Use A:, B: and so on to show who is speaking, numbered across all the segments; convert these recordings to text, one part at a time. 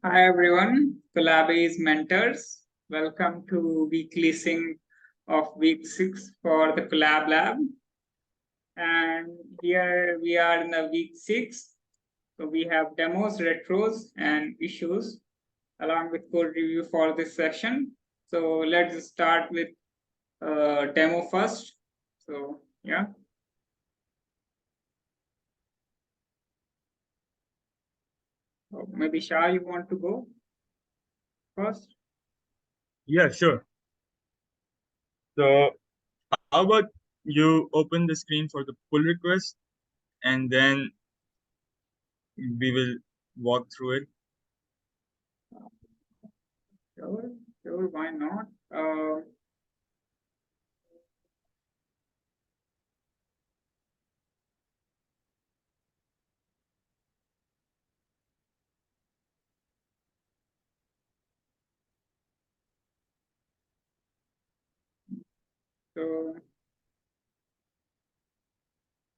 A: Hi everyone, Collab mentors. Welcome to weekly sync of week 6 for the Collab Lab. And here we are in the week 6. So we have demos, retros, and issues along with code review for this session. So let's start with demo first. So yeah. So maybe Shah, you want to go first?
B: Yeah, sure. So how about you open the screen for the pull request and then we will walk through it.
A: Sure, why not?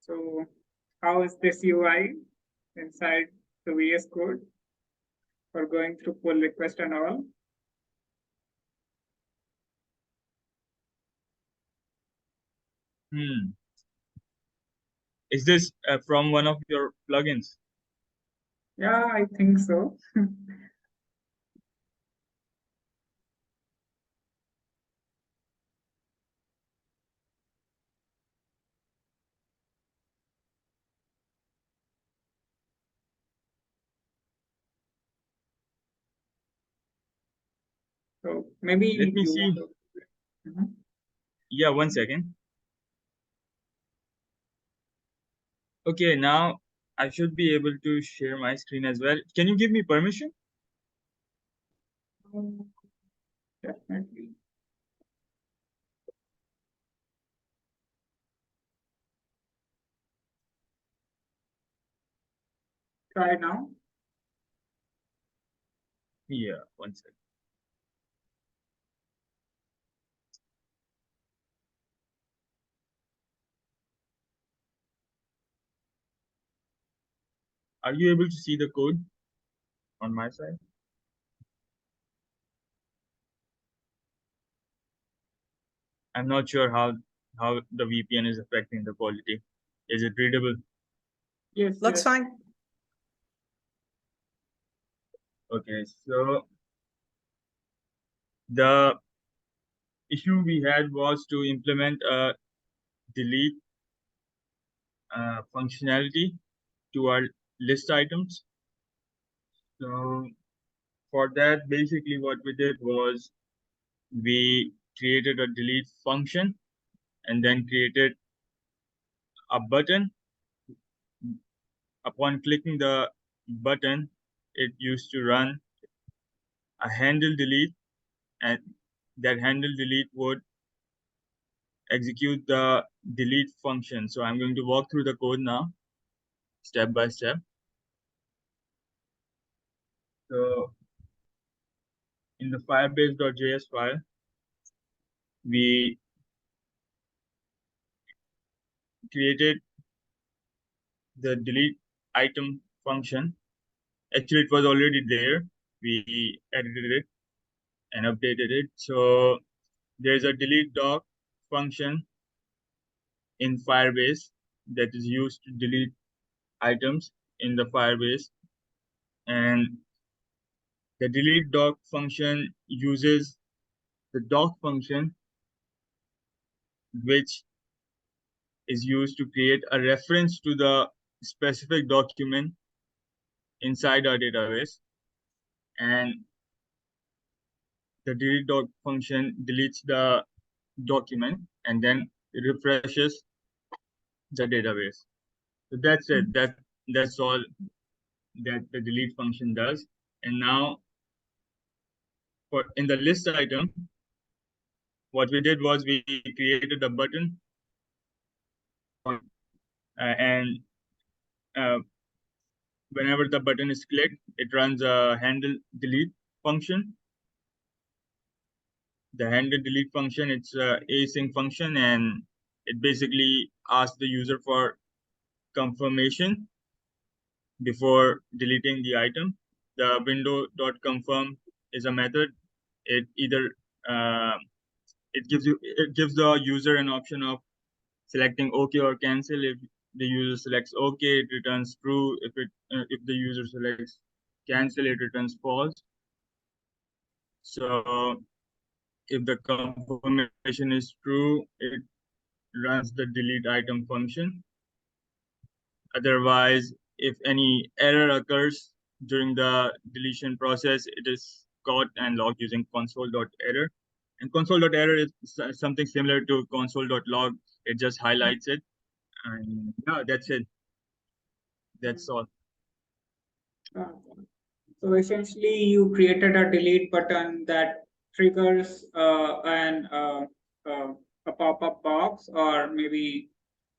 A: So how is this UI inside the VS Code for going through pull request and all?
B: Is this from one of your plugins?
A: Yeah, I think so. So maybe
B: Let me
A: you
B: see.
A: want to. Mhm.
B: Yeah, 1 second. Okay, now I should be able to share my screen as well. Can you give me permission?
A: Definitely. Try now.
B: Yeah, 1 second. Are you able to see the code on my side? I'm not sure how the VPN is affecting the quality. Is it readable?
A: Yes,
C: Looks
A: yes.
C: fine.
B: Okay, so the issue we had was to implement a delete functionality to our list items. So for that, basically what we did was we created a delete function and then created a button. Upon clicking the button, it used to run a handle delete, and that handle delete would execute the delete function. So I'm going to walk through the code now, step by step. So in the firebase.js file, we created the delete item function. Actually, it was already there. We edited it and updated it. So there's a delete doc function in Firebase that is used to delete items in the Firebase. And the delete doc function uses the doc function, which is used to create a reference to the specific document inside our database. And the delete doc function deletes the document and then it refreshes the database. So that's it. That's all that the delete function does. And now for in the list item, what we did was we created a button and whenever the button is clicked, it runs a handle delete function. The handle delete function, it's a async function, and it basically asks the user for confirmation before deleting the item. the window.confirm is a method. It either it gives the user an option of selecting OK or cancel. If the user selects OK, it returns true. If the user selects cancel, it returns false. So if the confirmation is true, it runs the delete item function. Otherwise, if any error occurs during the deletion process, it is caught and logged using console.error. And console.error is something similar to console.log. It just highlights it. And yeah, that's it. That's all.
A: So essentially, you created a delete button that triggers a pop-up box, or maybe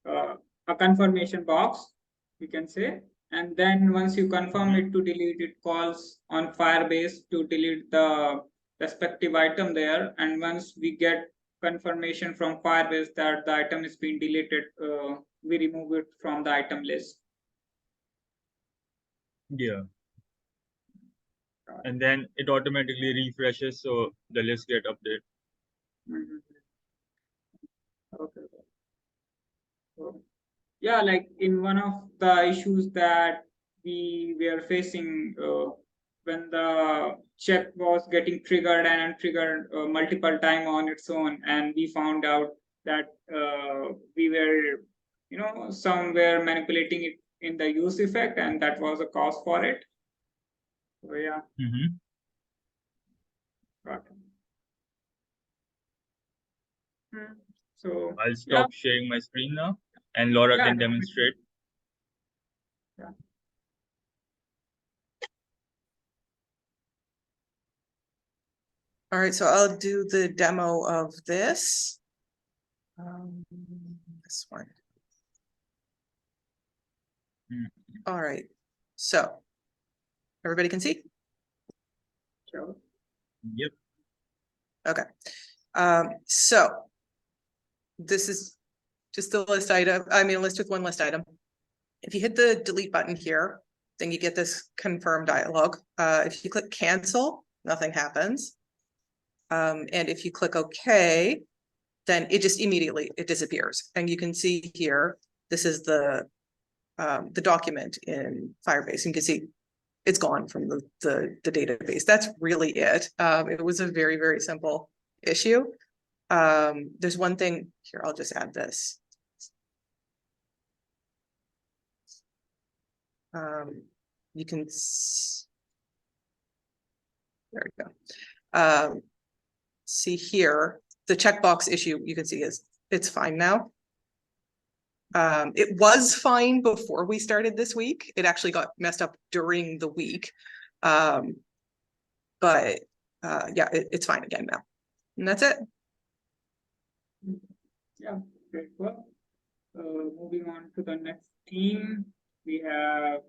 A: a confirmation box, you can say. And then once you confirm it to delete, it calls on Firebase to delete the respective item there. And once we get confirmation from Firebase that the item is being deleted, we remove it from the item list.
B: Yeah. And then it automatically refreshes, so the list get updated.
A: Okay. So, yeah, like in one of the issues that we were facing when the check was getting triggered and untriggered multiple time on its own, and we found out that we were, somewhere manipulating it in the use effect, and that was a cause for it. So yeah. Got it. So
B: I'll stop sharing my screen now, and Laura can demonstrate.
A: Yeah.
C: All right, so I'll do the demo of this. This one. All right, so everybody can see?
A: Sure.
B: Yep.
C: Okay. So this is just a list item. I mean, a list with one list item. If you hit the delete button here, then you get this confirm dialog. If you click cancel, nothing happens. And if you click OK, then it just immediately, it disappears. And you can see here, this is the document in Firebase. You can see it's gone from the database. That's really it. It was a very, very simple issue. There's one thing here, I'll just add this. You can, there we go. See here, the checkbox issue you can see is it's fine now. It was fine before we started this week. It actually got messed up during the week. But yeah, it's fine again now. And that's it.
A: Yeah, great work. Moving on to the next team, we have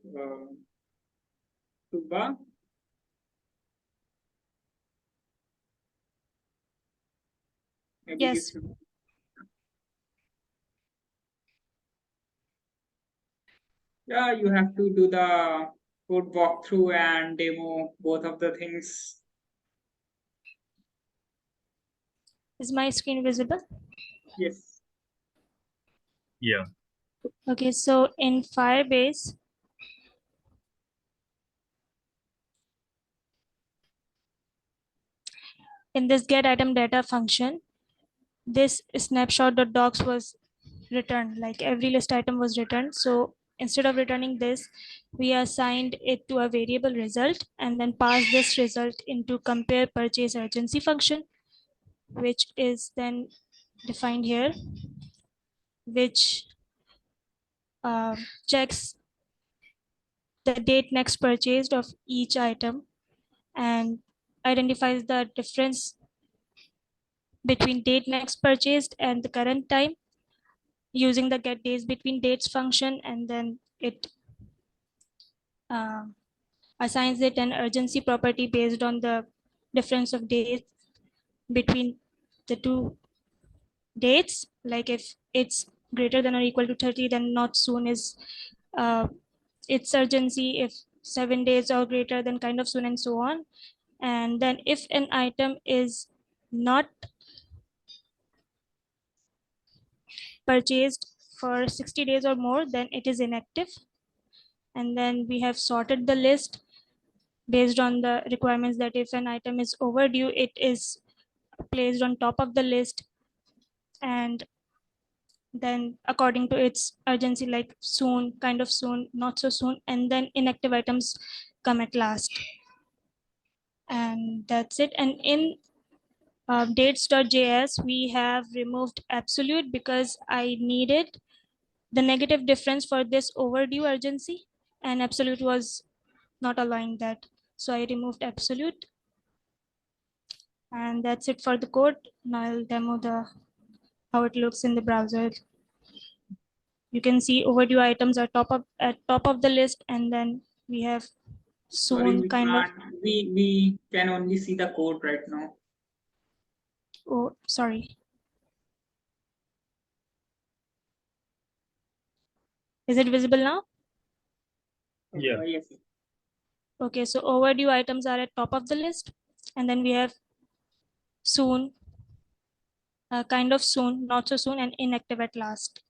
A: Tuba. Maybe
D: yes.
A: Yeah, you have to do the code walkthrough and demo, both of the things.
D: Is my screen visible?
A: Yes.
B: Yeah.
D: Okay, so in Firebase, in this get item data function, this snapshot.docs was returned, like every list item was returned. So instead of returning this, we assigned it to a variable result and then pass this result into compare purchase urgency function, which is then defined here, which checks the date next purchased of each item and identifies the difference between date next purchased and the current time using the get days between dates function, and then it assigns it an urgency property based on the difference of days between the two dates. Like if it's greater than or equal to 30, then not soon is its urgency. If 7 days or greater than kind of soon and so on. And then if an item is not purchased for 60 days or more, then it is inactive. And then we have sorted the list based on the requirements that if an item is overdue, it is placed on top of the list. And then according to its urgency, like soon, kind of soon, not so soon, and then inactive items come at last. And that's it. And in dates.js, we have removed absolute because I needed the negative difference for this overdue urgency, and absolute was not allowing that. So I removed absolute. And that's it for the code. Now I'll demo how it looks in the browser. You can see overdue items are at top of the list, and then we have
A: Sorry,
D: soon
A: we
D: kind of.
A: can't. We can only see the code right now.
D: Oh, sorry. Is it visible now?
B: Yeah.
A: Yes.
D: Okay, so overdue items are at top of the list, and then we have soon, kind of soon, not so soon, and inactive at last.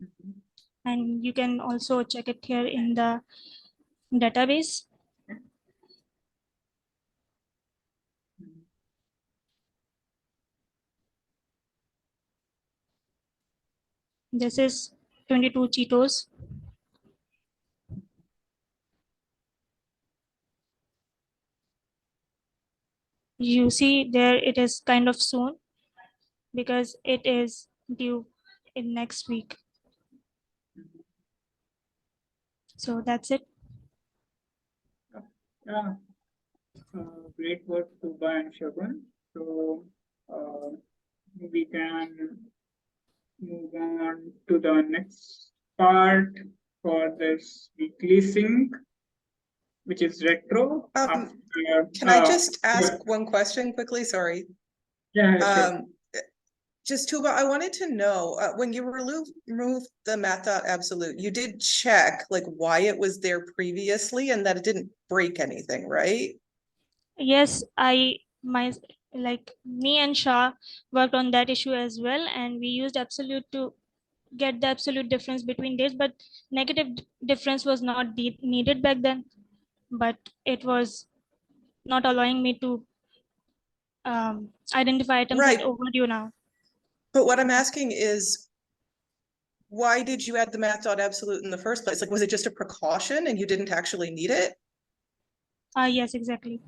A: Mhm.
D: And you can also check it here in the database. This is 22 Cheetos. You see there it is kind of soon because it is due in next week. So that's it.
A: Yeah. Great work, Tuba and Shagun. So we can move on to the next part for this weekly sync, which is retro.
C: Can I just ask one question quickly? Sorry.
A: Yeah, sure.
C: Just Tuba, I wanted to know, when you removed the math.absolute, you did check like why it was there previously and that it didn't break anything, right?
D: Yes, like me and Shah worked on that issue as well, and we used absolute to get the absolute difference between dates, but negative difference was not needed back then, but it was not allowing me to identify items
C: Right.
D: that overdue now.
C: But what I'm asking is, why did you add the math.absolute in the first place? Like, was it just a precaution and you didn't actually need it?
D: Yes, exactly.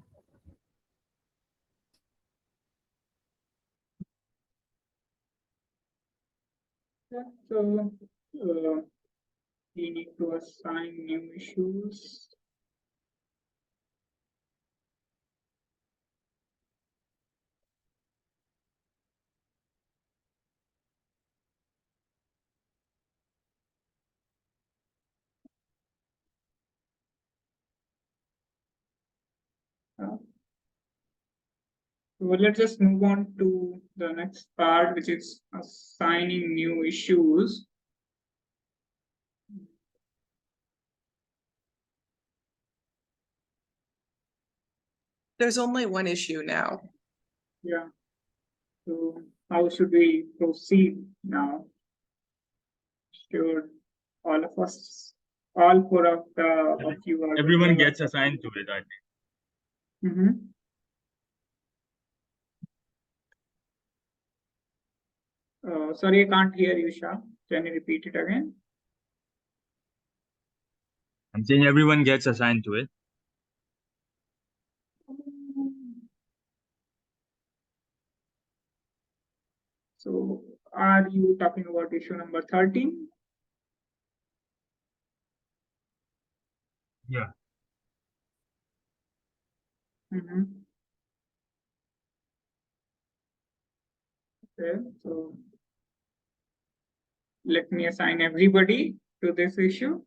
A: Yeah, so we need to assign new issues. So let's just move on to the next part, which is assigning new issues.
C: There's only one issue now.
A: Yeah. So how should we proceed now? Should all of us, all four of you are
B: Everyone gets assigned to it, I think.
A: Mm-hmm. Sorry, I can't hear you, Shah. Can you repeat it again?
B: I'm saying everyone gets assigned to it.
A: So are you talking about issue number 13?
B: Yeah.
A: Mm-hmm. Okay, so let me assign everybody to this issue.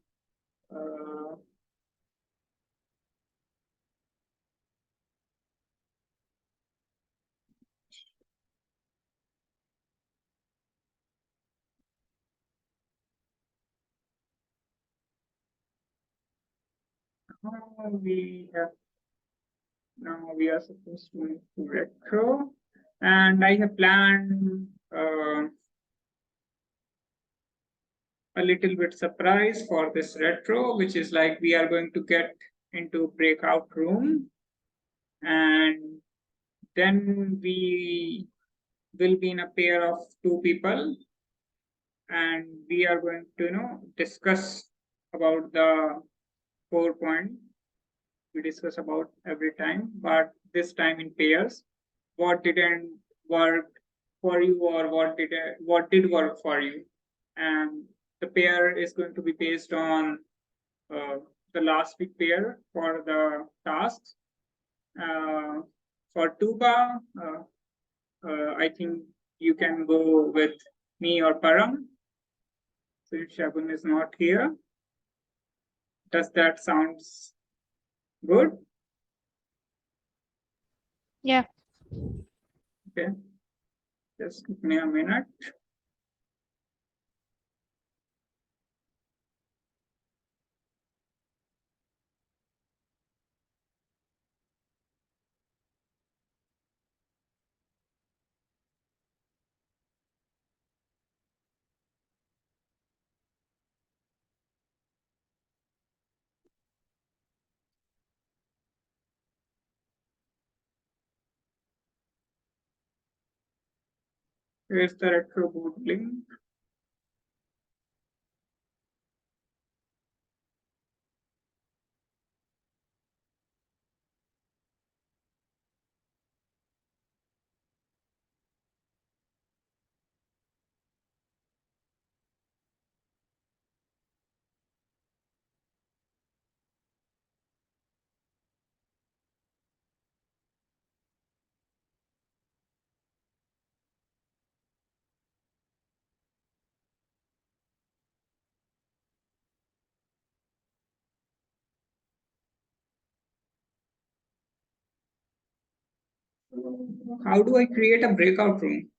A: Now we are supposed to move to retro, and I have planned a little bit surprise for this retro, which is like we are going to get into breakout room, and then we will be in a pair of two people, and we are going to discuss about the 4 point we discuss about every time, but this time in pairs. What didn't work for you, or what did work for you, and the pair is going to be based on the last week pair for the tasks. For tuba, I think you can go with me or Param. So Shagun is not here. Does that sounds good?
D: Yeah.
A: Okay. Just give me a minute. Here's the retro boot link. How do I create a breakout room?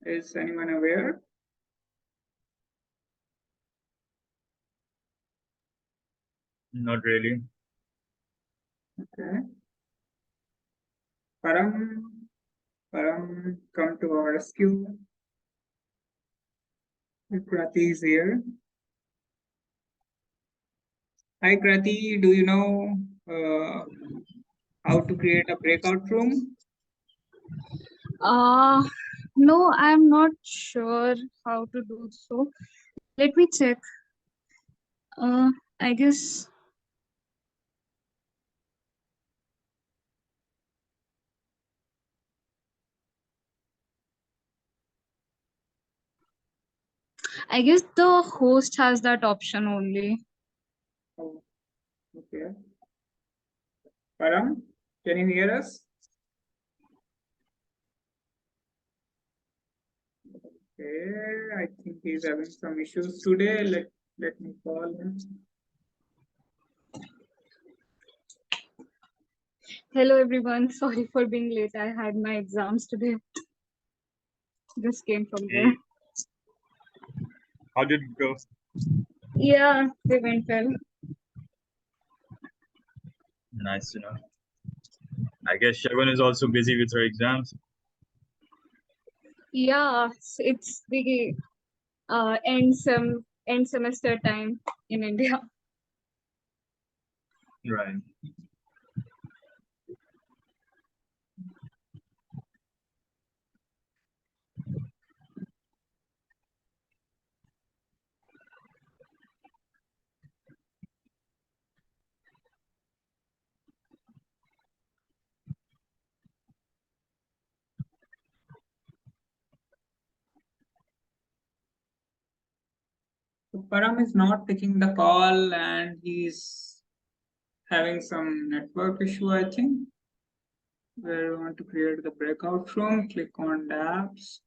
A: Is anyone aware?
B: Not really.
A: Okay. Param, come to our rescue. Krati is here. Hi Krati, do you know how to create a breakout room?
E: Uh, no, I'm not sure how to do so. Let me check. I guess the host has that option only.
A: Oh, okay. Param, can you hear us? Okay, I think he's having some issues today. Let me call him.
E: Hello everyone. Sorry for being late. I had my exams today. Just came from there.
B: How did it go?
E: Yeah, they went well.
B: Nice to know. I guess Shagun is also busy with her exams.
E: Yeah, it's the end semester time in India.
B: Right.
A: So Param is not taking the call and he's having some network issue, I think. Where we want to create the breakout room, click on the apps.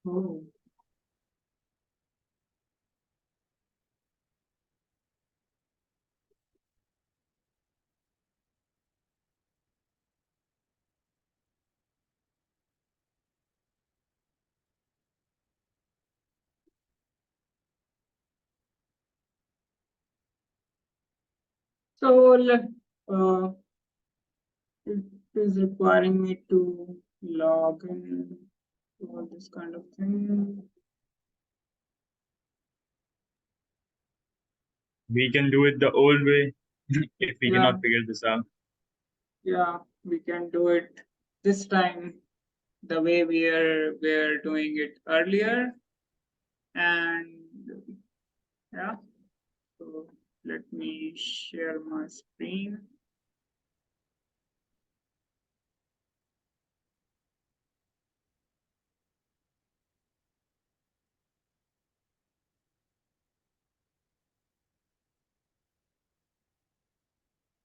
A: Oh. So it is requiring me to log in to all this kind of thing.
B: We can do it the old way if we
A: Yeah.
B: cannot figure this out.
A: Yeah, we can do it this time the way we're doing it earlier. And yeah, so let me share my screen.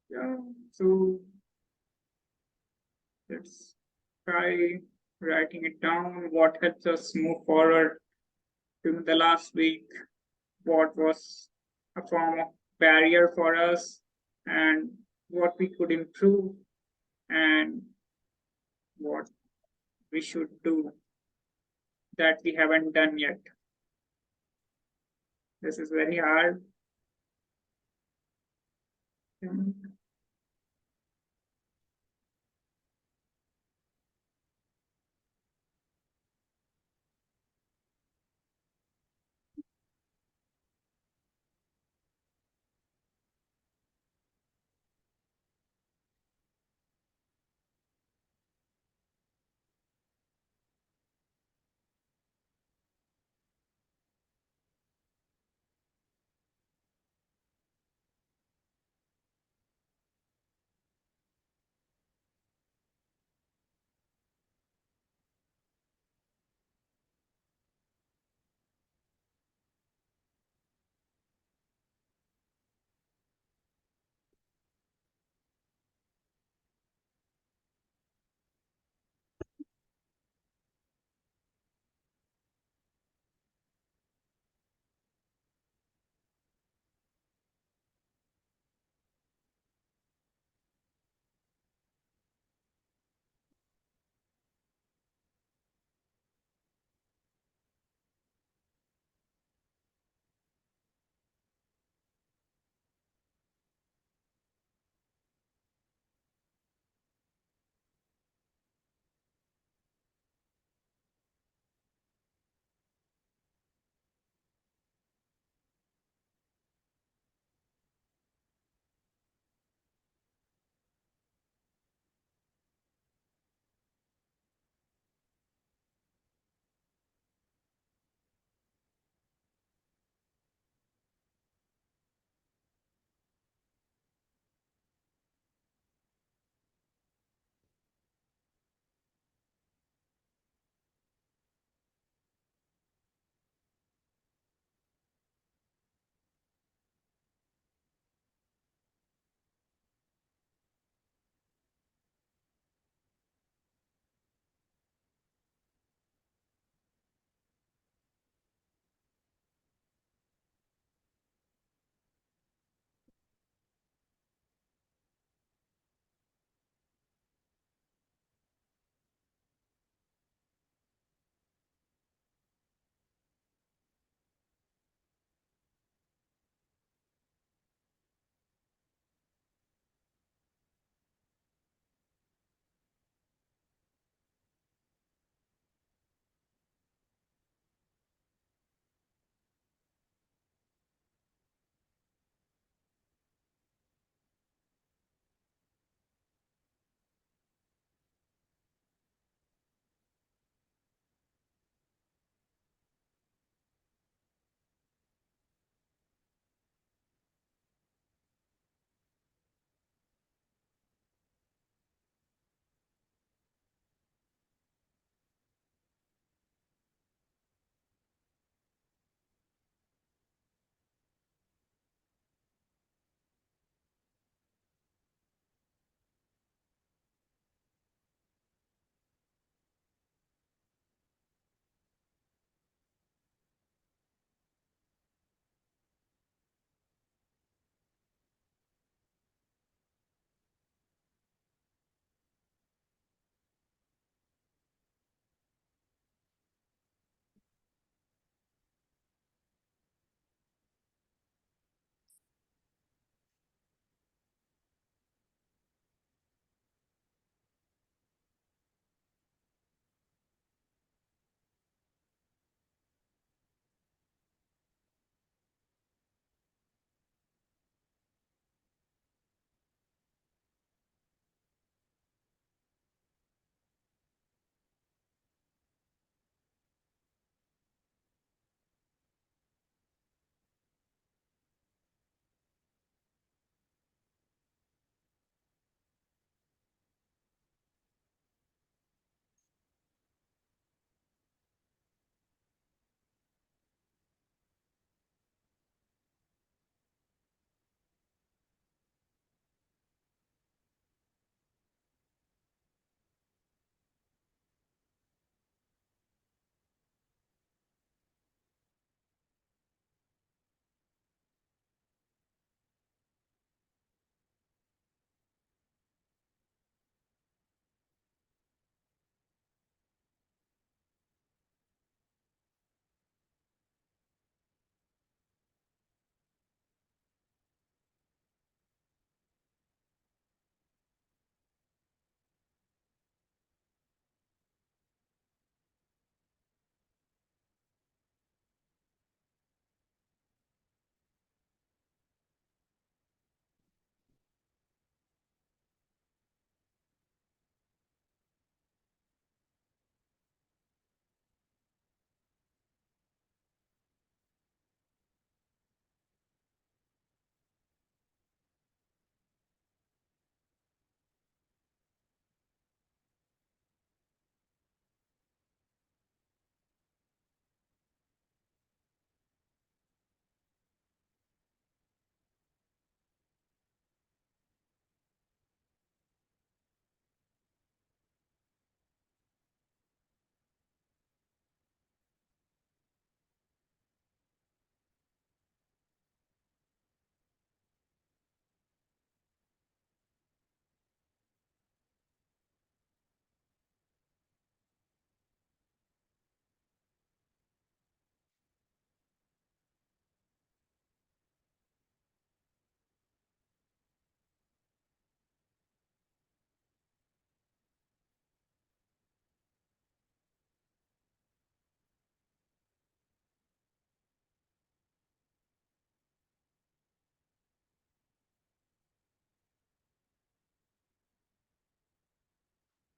A: Yeah, so let's try writing it down. What helps us move forward during the last week? What was a form of barrier for us, and what we could improve, and what we should do that we haven't done yet. This is very hard.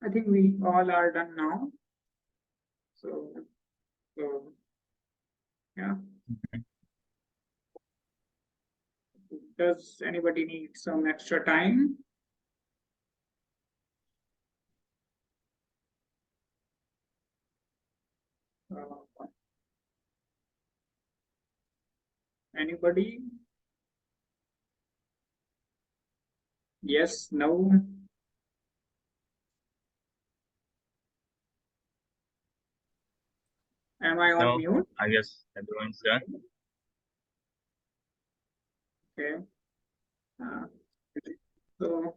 A: I think we all are done now. So yeah. Does anybody need some extra time? Anybody? Yes, no? Am I on
B: No,
A: mute?
B: I guess everyone's done.
A: Okay. So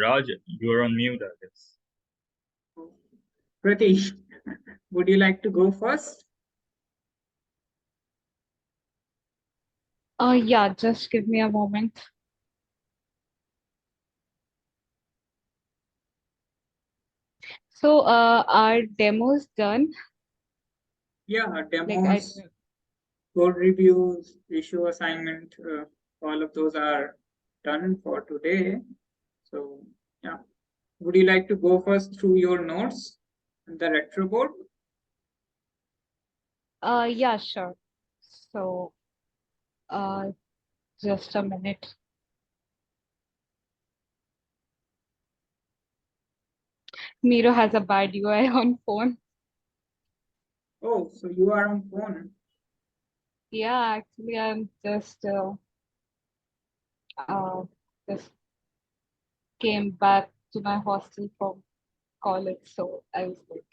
B: Raj, you're on mute, I guess.
A: Pratish, would you like to go first?
E: Yeah, just give me a moment. So, our demo's done.
A: Yeah,
E: Like
A: demos, code reviews, issue assignment, all of those are done for today. So yeah, would you like to go first through your notes and the retro board?
E: Yeah, sure. So, just a minute. Miro has a bad UI on phone.
A: Oh, so you are on phone.
E: Yeah, actually, I'm just just came back to my hostel from college, so I was like,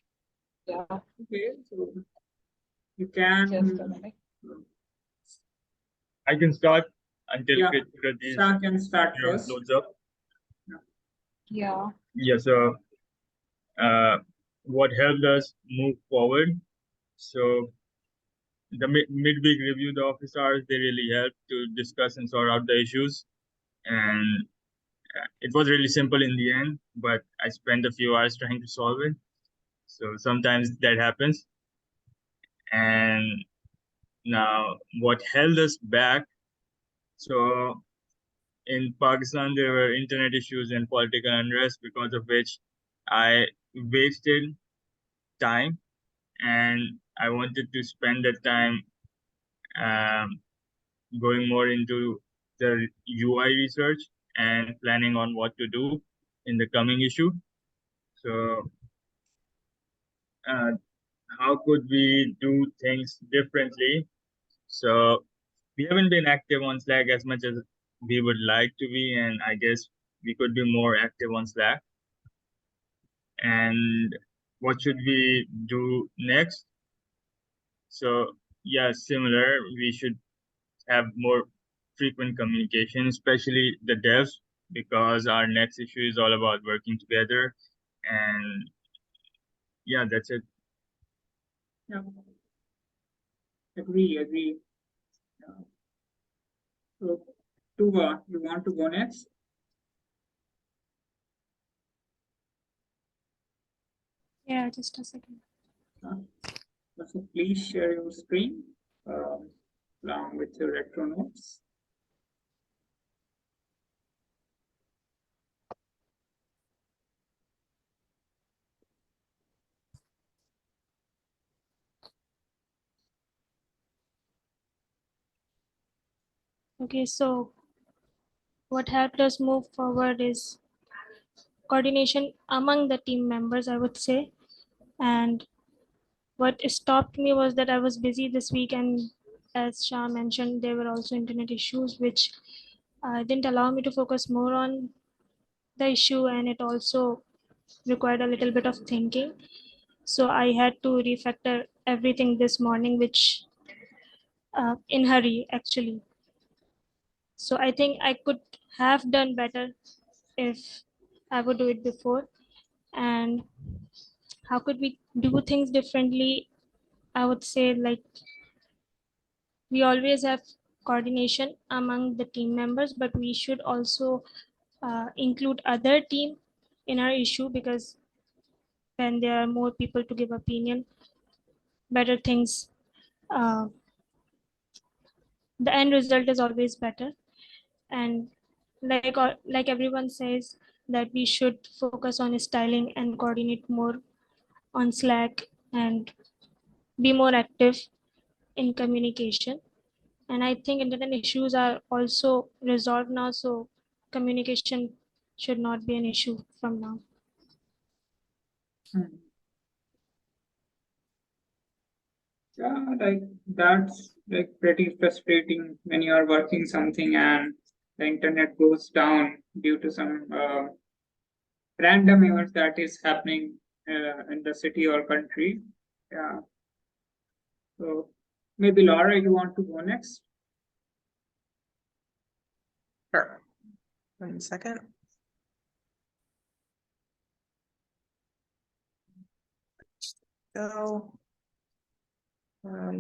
E: yeah,
A: Okay, so you
E: just a
A: can.
E: minute.
B: I can start until
A: Yeah,
B: Kritish
A: Shah can start first.
B: loads up.
E: Yeah.
B: Yeah, so what helped us move forward? So the midweek review, the office hours, they really helped to discuss and sort out the issues. And it was really simple in the end, but I spent a few hours trying to solve it. So sometimes that happens. And now what held us back? So in Pakistan, there were internet issues and political unrest, because of which I wasted time, and I wanted to spend that time going more into the UI research and planning on what to do in the coming issue. So, how could we do things differently? So, we haven't been active on Slack as much as we would like to be, and I guess we could be more active on Slack. And what should we do next? So, yeah, similar. We should have more frequent communication, especially the devs, because our next issue is all about working together. And yeah, that's it.
A: Yeah. Agree. Yeah. So, Tuba, you want to go next?
D: Yeah, just a second.
A: So please share your screen along with your retro notes.
D: Okay, so what helped us move forward is coordination among the team members, I would say. And what stopped me was that I was busy this week, and as Shah mentioned, there were also internet issues which didn't allow me to focus more on the issue, and it also required a little bit of thinking. So I had to refactor everything this morning, which in hurry actually. So I think I could have done better if I would do it before. And how could we do things differently? I would say, like, we always have coordination among the team members, but we should also include other team in our issue, because when there are more people to give opinion, better things, uh, the end result is always better. And like everyone says, that we should focus on styling and coordinate more on Slack and be more active in communication. And I think internet issues are also resolved now, so communication should not be an issue from now.
A: Hmm. Yeah, like that's like pretty frustrating when you are working something and the internet goes down due to some random events that is happening in the city or country. Yeah. So maybe Laura, you want to go next?
C: Sure. 1 second. Go.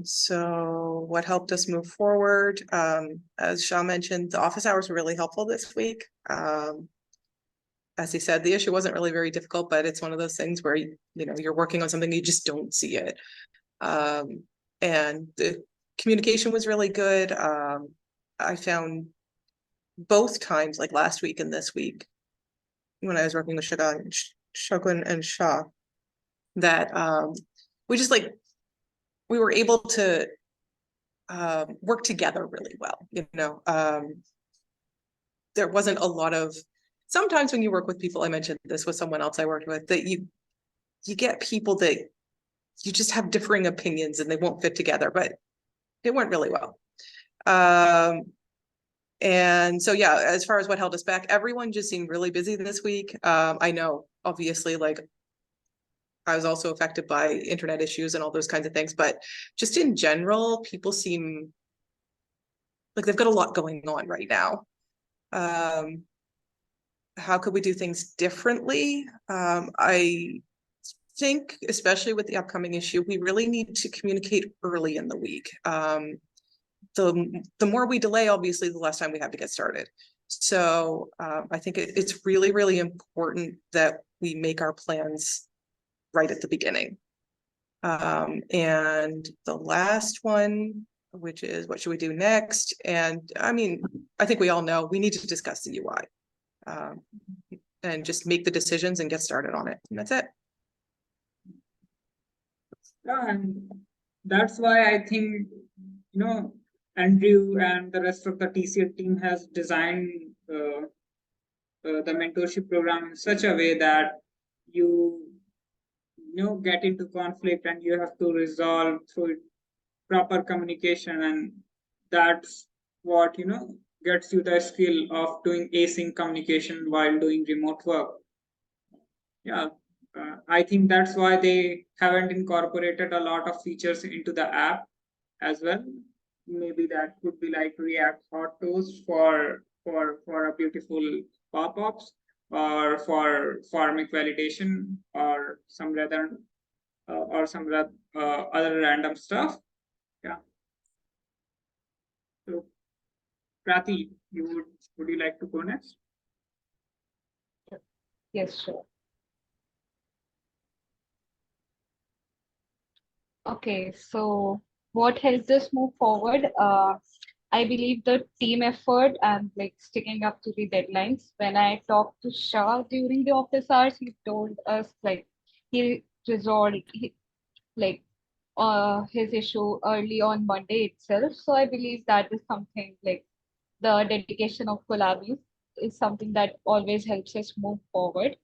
C: So what helped us move forward? As Shah mentioned, the office hours were really helpful this week. As he said, the issue wasn't really very difficult, but it's one of those things where you're working on something, you just don't see it. And the communication was really good. I found both times, like last week and this week, when I was working with Shogun and Shah, that we were able to work together really well. There wasn't a lot of, sometimes when you work with people, I mentioned this with someone else I worked with, that you get people that you just have differing opinions and they won't fit together, but it went really well. And so, yeah, as far as what held us back, everyone just seemed really busy this week. I know, obviously, like, I was also affected by internet issues and all those kinds of things, but just in general, people seem like they've got a lot going on right now. How could we do things differently? I think, especially with the upcoming issue, we really need to communicate early in the week. The more we delay, obviously, the less time we have to get started. So I think it's really, really important that we make our plans right at the beginning. And the last one, which is what should we do next? And I mean, I think we all know we need to discuss the UI and just make the decisions and get started on it. And that's it.
A: Yeah, and that's why I think, Andrew and the rest of the TCL team has designed the mentorship program in such a way that you get into conflict and you have to resolve through proper communication, and that's what gets you the skill of doing async communication while doing remote work. Yeah, I think that's why they haven't incorporated a lot of features into the app as well. Maybe that could be like React Hot Toast for a beautiful pop-ups, or for formic validation, or some rather other random stuff. Yeah. So, Prati, would you like to go next?
E: Yes, sure. Okay, so what helped us move forward? I believe the team effort and like sticking up to the deadlines. When I talked to Shah during the office hours, he told us like he resolved his issue early on Monday itself. So I believe that is something like the dedication of Collab is something that always helps us move forward.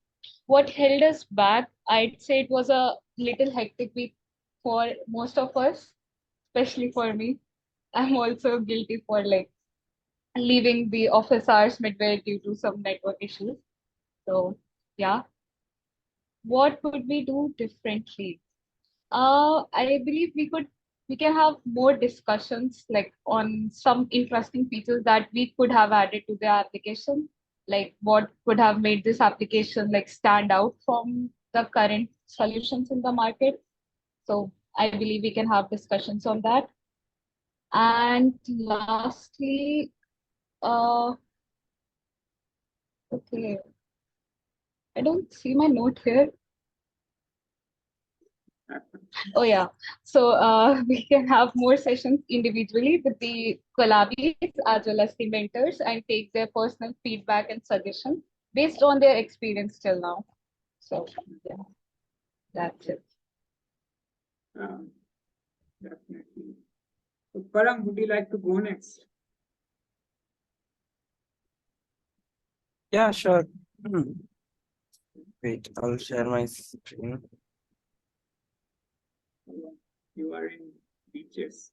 E: What held us back, I'd say it was a little hectic week for most of us, especially for me. I'm also guilty for like leaving the office hours midway due to some network issues. So yeah, what could we do differently? I believe we could we can have more discussions like on some interesting features that we could have added to the application, like what could have made this application like stand out from the current solutions in the market. So I believe we can have discussions on that. And lastly, okay, I don't see my note here. Oh yeah, so we can have more sessions individually with the collaborators as well as the mentors and take their personal feedback and suggestions based on their experience till now. So yeah, that's it.
A: Definitely. So, Param, would you like to go next?
F: Yeah, sure. Wait, I'll share my screen.
A: You are in beaches.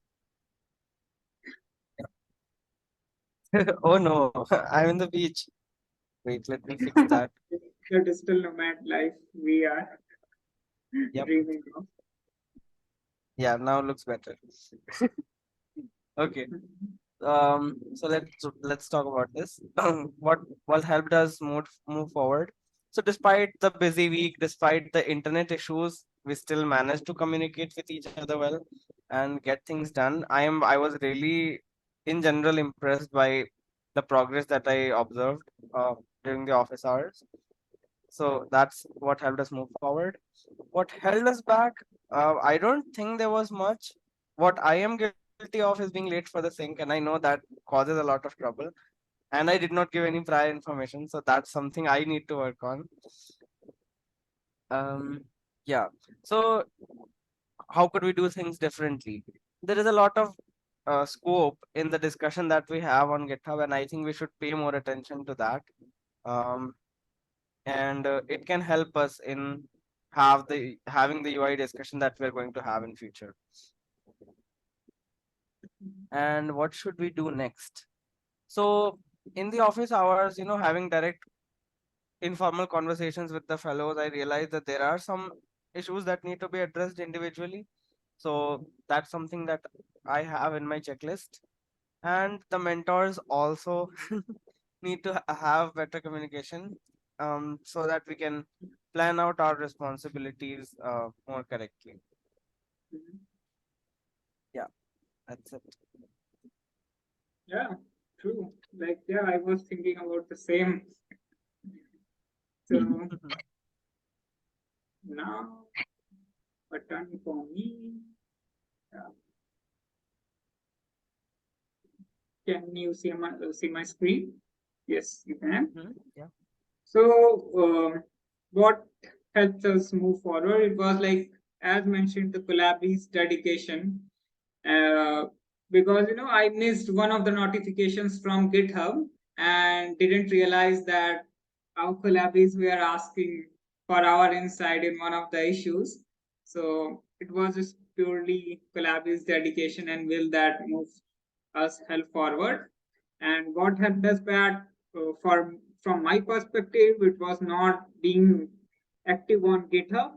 F: Oh no, I'm in the beach. Wait, let me fix that.
A: The digital nomad life we are
F: Yep.
A: dreaming of.
F: Yeah, now looks better. Okay. So let's talk about this. What helped us move forward? So despite the busy week, despite the internet issues, we still managed to communicate with each other well and get things done. I was really in general impressed by the progress that I observed during the office hours. So that's what helped us move forward. What held us back? I don't think there was much. What I am guilty of is being late for the sync, and I know that causes a lot of trouble. And I did not give any prior information, so that's something I need to work on. Yeah. So how could we do things differently? There is a lot of scope in the discussion that we have on GitHub, and I think we should pay more attention to that. And it can help us in having the UI discussion that we're going to have in future. And what should we do next? So in the office hours, having direct informal conversations with the fellows, I realized that there are some issues that need to be addressed individually. So that's something that I have in my checklist. And the mentors also need to have better communication so that we can plan out our responsibilities more correctly. Yeah, that's it.
A: Yeah, true. Like, yeah, I was thinking about the same. So now, a turn for me. Can you see my screen? Yes, you can.
F: Yeah.
A: So, what helped us move forward? It was like, as mentioned, the Collab's dedication. Because I missed one of the notifications from GitHub and didn't realize that our Collabs were asking for our insight in one of the issues. So it was just purely Collab's dedication and will that move us help forward. And what helped us back from my perspective, it was not being active on GitHub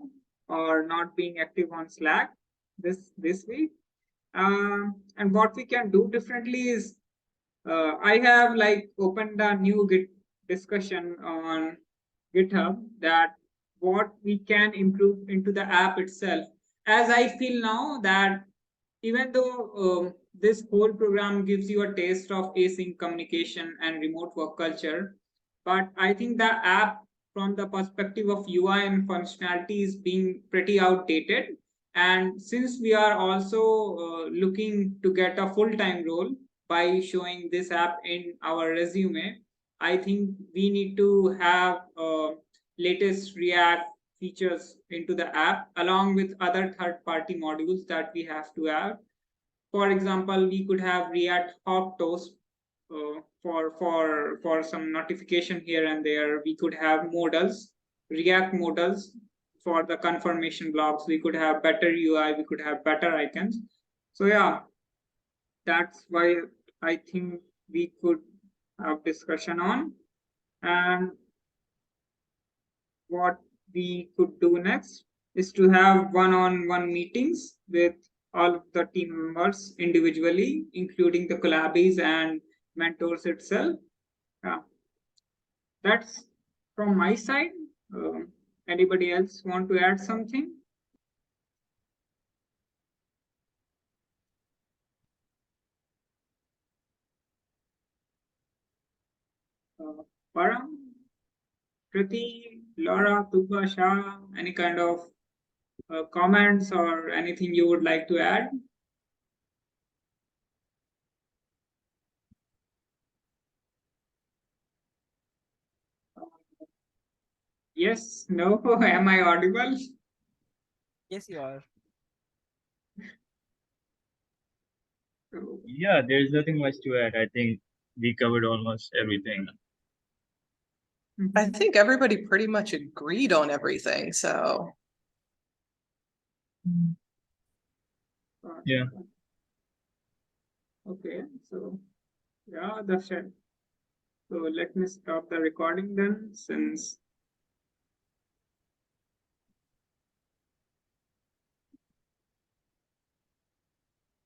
A: or not being active on Slack this week. And what we can do differently is I have like opened a new Git discussion on GitHub that what we can improve into the app itself. As I feel now that even though this whole program gives you a taste of async communication and remote work culture, but I think the app from the perspective of UI and functionality is being pretty outdated. And since we are also looking to get a full-time role by showing this app in our resume, I think we need to have latest React features into the app along with other third-party modules that we have to have. For example, we could have React hot toast for some notification here and there. We could have modals, React modals for the confirmation blocks. We could have better UI. We could have better icons. So yeah, that's why I think we could have discussion on. And what we could do next is to have one-on-one meetings with all of the team members individually, including the Collabis and mentors itself. That's from my side. Anybody else want to add something? Param, Kriti, Laura, Tuba, Shah, any kind of comments or anything you would like to add? Yes, no, am I audible?
F: Yes, you are.
B: Yeah, there's nothing much to add. I think we covered almost everything.
C: I think everybody pretty much agreed on everything, so.
B: Yeah.
A: Okay, so yeah, that's it. So let me stop the recording then, since